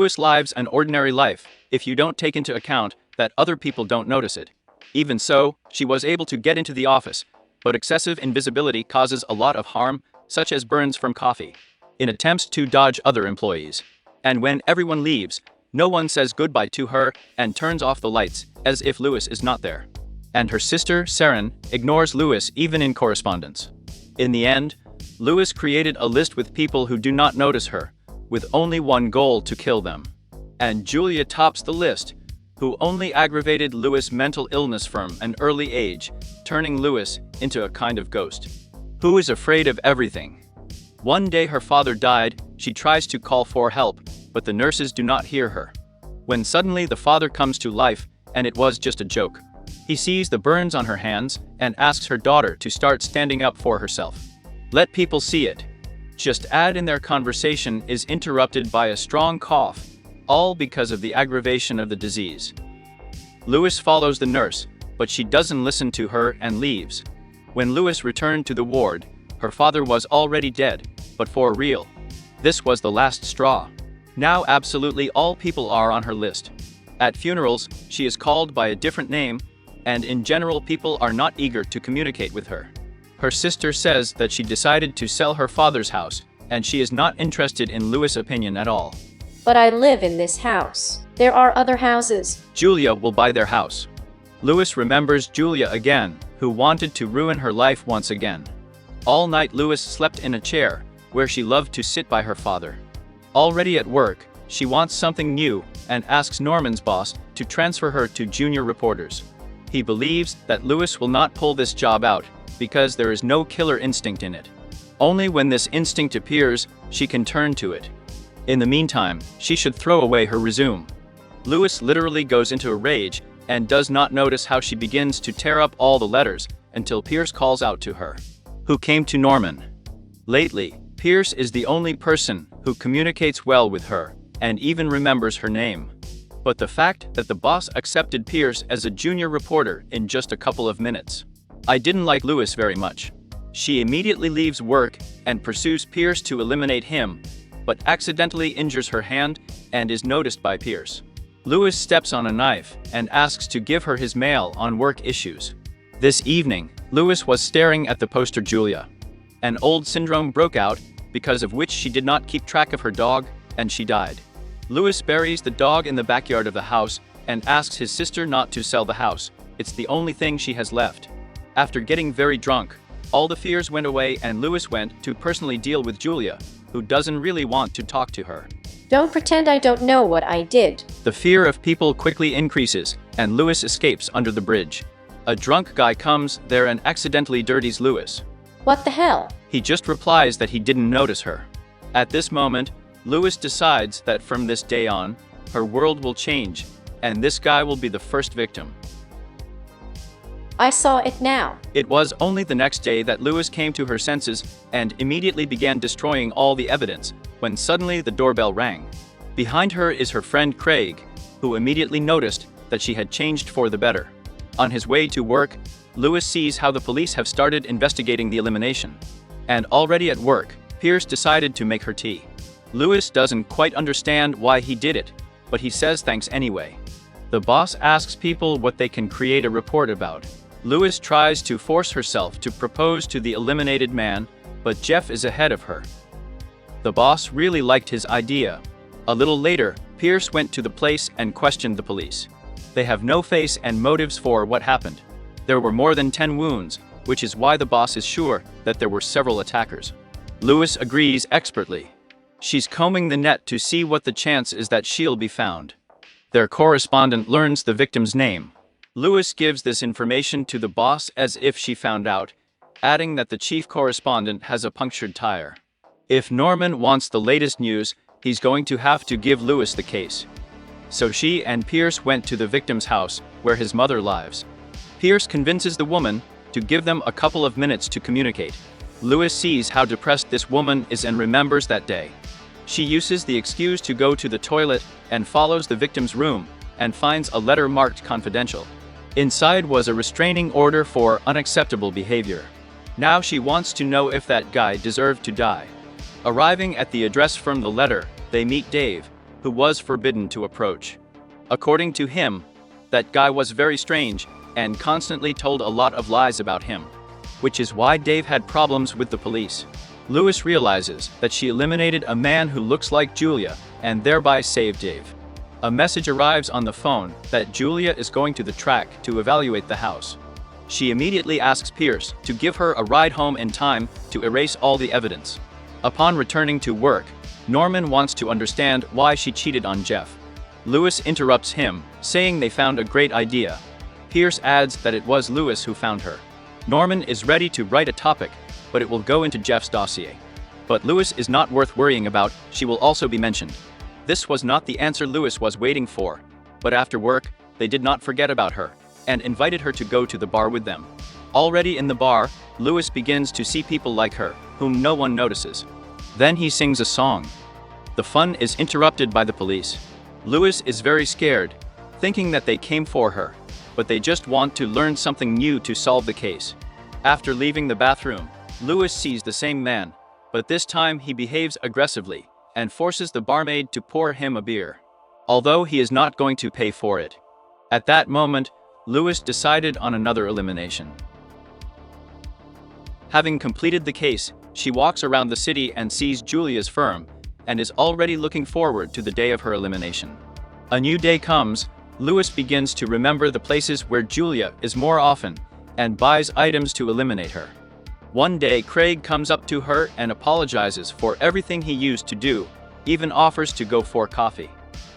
Lewis lives an ordinary life, if you don't take into account that other people don't notice it. Even so, she was able to get into the office, but excessive invisibility causes a lot of harm, such as burns from coffee, in attempts to dodge other employees. And when everyone leaves, no one says goodbye to her and turns off the lights, as if Lewis is not there. And her sister, Saren, ignores Lewis even in correspondence. In the end, Lewis created a list with people who do not notice her, with only one goal: to kill them. And Julia tops the list, who only aggravated Lewis' mental illness from an early age, turning Lewis into a kind of ghost, who is afraid of everything. One day her father died. She tries to call for help, but the nurses do not hear her. When suddenly the father comes to life, and it was just a joke. He sees the burns on her hands and asks her daughter to start standing up for herself. Let people see it. Just add in their conversation is interrupted by a strong cough, all because of the aggravation of the disease. Lewis follows the nurse, but she doesn't listen to her and leaves. When Lewis returned to the ward, her father was already dead, but for real. This was the last straw. Now absolutely all people are on her list. At funerals, she is called by a different name, and in general people are not eager to communicate with her. Her sister says that she decided to sell her father's house, and she is not interested in Lewis' opinion at all. But I live in this house. There are other houses. Julia will buy their house. Lewis remembers Julia again, who wanted to ruin her life once again. All night Lewis slept in a chair, where she loved to sit by her father. Already at work, she wants something new, and asks Norman's boss to transfer her to junior reporters. He believes that Lewis will not pull this job out, because there is no killer instinct in it. Only when this instinct appears, she can turn to it. In the meantime, she should throw away her resume. Lewis literally goes into a rage, and does not notice how she begins to tear up all the letters, until Pierce calls out to her, who came to Norman. Lately, Pierce is the only person who communicates well with her, and even remembers her name. But the fact that the boss accepted Pierce as a junior reporter in just a couple of minutes. I didn't like Lewis very much. She immediately leaves work and pursues Pierce to eliminate him, but accidentally injures her hand and is noticed by Pierce. Lewis steps on a knife and asks to give her his mail on work issues. This evening, Lewis was staring at the poster Julia. An old syndrome broke out, because of which she did not keep track of her dog, and she died. Lewis buries the dog in the backyard of the house and asks his sister not to sell the house. It's the only thing she has left. After getting very drunk, all the fears went away and Lewis went to personally deal with Julia, who doesn't really want to talk to her. Don't pretend I don't know what I did. The fear of people quickly increases, and Lewis escapes under the bridge. A drunk guy comes there and accidentally dirties Lewis. What the hell? He just replies that he didn't notice her. At this moment, Lewis decides that from this day on, her world will change, and this guy will be the first victim. I saw it now. It was only the next day that Lewis came to her senses and immediately began destroying all the evidence, when suddenly the doorbell rang. Behind her is her friend Craig, who immediately noticed that she had changed for the better. On his way to work, Lewis sees how the police have started investigating the elimination. And already at work, Pierce decided to make her tea. Lewis doesn't quite understand why he did it, but he says thanks anyway. The boss asks people what they can create a report about. Lewis tries to force herself to propose to the eliminated man, but Jeff is ahead of her. The boss really liked his idea. A little later, Pierce went to the place and questioned the police. They have no face and motives for what happened. There were more than 10 wounds, which is why the boss is sure that there were several attackers. Lewis agrees expertly. She's combing the net to see what the chance is that she'll be found. Their correspondent learns the victim's name. Lewis gives this information to the boss as if she found out, adding that the chief correspondent has a punctured tire. If Norman wants the latest news, he's going to have to give Lewis the case. So she and Pierce went to the victim's house, where his mother lives. Pierce convinces the woman to give them a couple of minutes to communicate. Lewis sees how depressed this woman is and remembers that day. She uses the excuse to go to the toilet and follows the victim's room and finds a letter marked confidential. Inside was a restraining order for unacceptable behavior. Now she wants to know if that guy deserved to die. Arriving at the address from the letter, they meet Dave, who was forbidden to approach. According to him, that guy was very strange and constantly told a lot of lies about him, which is why Dave had problems with the police. Lewis realizes that she eliminated a man who looks like Julia and thereby saved Dave. A message arrives on the phone that Julia is going to the track to evaluate the house. She immediately asks Pierce to give her a ride home in time to erase all the evidence. Upon returning to work, Norman wants to understand why she cheated on Jeff. Lewis interrupts him, saying they found a great idea. Pierce adds that it was Lewis who found her. Norman is ready to write a topic, but it will go into Jeff's dossier. But Lewis is not worth worrying about, she will also be mentioned. This was not the answer Lewis was waiting for, but after work, they did not forget about her, and invited her to go to the bar with them. Already in the bar, Lewis begins to see people like her, whom no one notices. Then he sings a song. The fun is interrupted by the police. Lewis is very scared, thinking that they came for her, but they just want to learn something new to solve the case. After leaving the bathroom, Lewis sees the same man, but this time he behaves aggressively and forces the barmaid to pour him a beer, although he is not going to pay for it. At that moment, Lewis decided on another elimination. Having completed the case, she walks around the city and sees Julia's firm, and is already looking forward to the day of her elimination. A new day comes. Lewis begins to remember the places where Julia is more often, and buys items to eliminate her. One day, Craig comes up to her and apologizes for everything he used to do, even offers to go for coffee,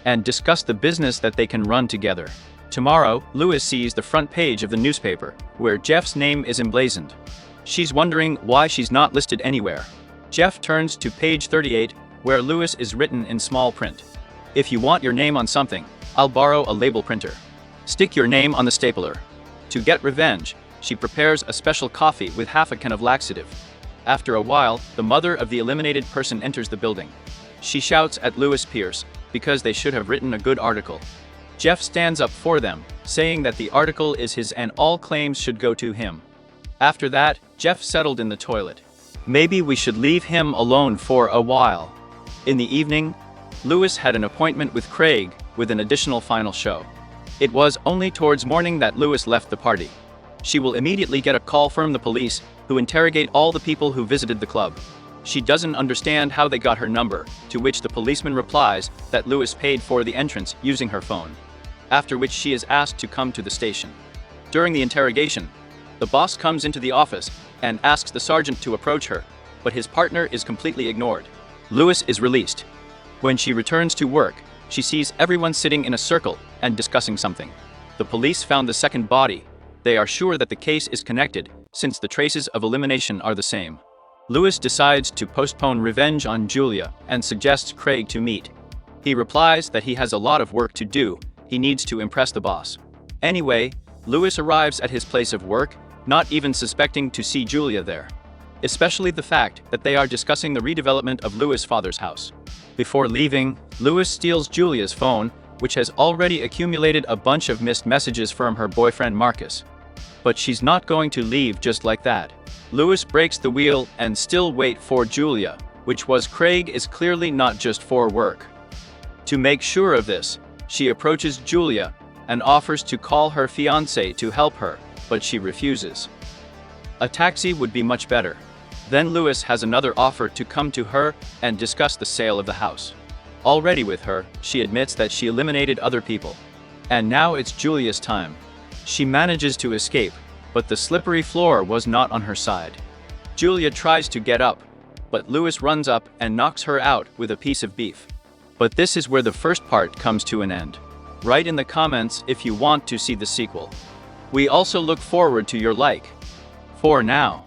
and discuss the business that they can run together. Tomorrow, Lewis sees the front page of the newspaper, where Jeff's name is emblazoned. She's wondering why she's not listed anywhere. Jeff turns to page 38, where Lewis is written in small print. If you want your name on something, I'll borrow a label printer. Stick your name on the stapler. To get revenge, she prepares a special coffee with half a can of laxative. After a while, the mother of the eliminated person enters the building. She shouts at Lewis Pierce because they should have written a good article. Jeff stands up for them, saying that the article is his and all claims should go to him. After that, Jeff settled in the toilet. Maybe we should leave him alone for a while. In the evening, Lewis had an appointment with Craig with an additional final show. It was only towards morning that Lewis left the party. She will immediately get a call from the police, who interrogate all the people who visited the club. She doesn't understand how they got her number, to which the policeman replies that Lewis paid for the entrance using her phone. After which she is asked to come to the station. During the interrogation, the boss comes into the office and asks the sergeant to approach her, but his partner is completely ignored. Lewis is released. When she returns to work, she sees everyone sitting in a circle and discussing something. The police found the second body. They are sure that the case is connected, since the traces of elimination are the same. Lewis decides to postpone revenge on Julia and suggests Craig to meet. He replies that he has a lot of work to do, he needs to impress the boss. Anyway, Lewis arrives at his place of work, not even suspecting to see Julia there. Especially the fact that they are discussing the redevelopment of Lewis' father's house. Before leaving, Lewis steals Julia's phone, which has already accumulated a bunch of missed messages from her boyfriend Marcus. But she's not going to leave just like that. Lewis breaks the wheel and still wait for Julia, which was Craig is clearly not just for work. To make sure of this, she approaches Julia and offers to call her fiancé to help her, but she refuses. A taxi would be much better. Then Lewis has another offer to come to her and discuss the sale of the house. Already with her, she admits that she eliminated other people. And now it's Julia's time. She manages to escape, but the slippery floor was not on her side. Julia tries to get up, but Lewis runs up and knocks her out with a piece of beef. But this is where the first part comes to an end. Write in the comments if you want to see the sequel. We also look forward to your like. For now.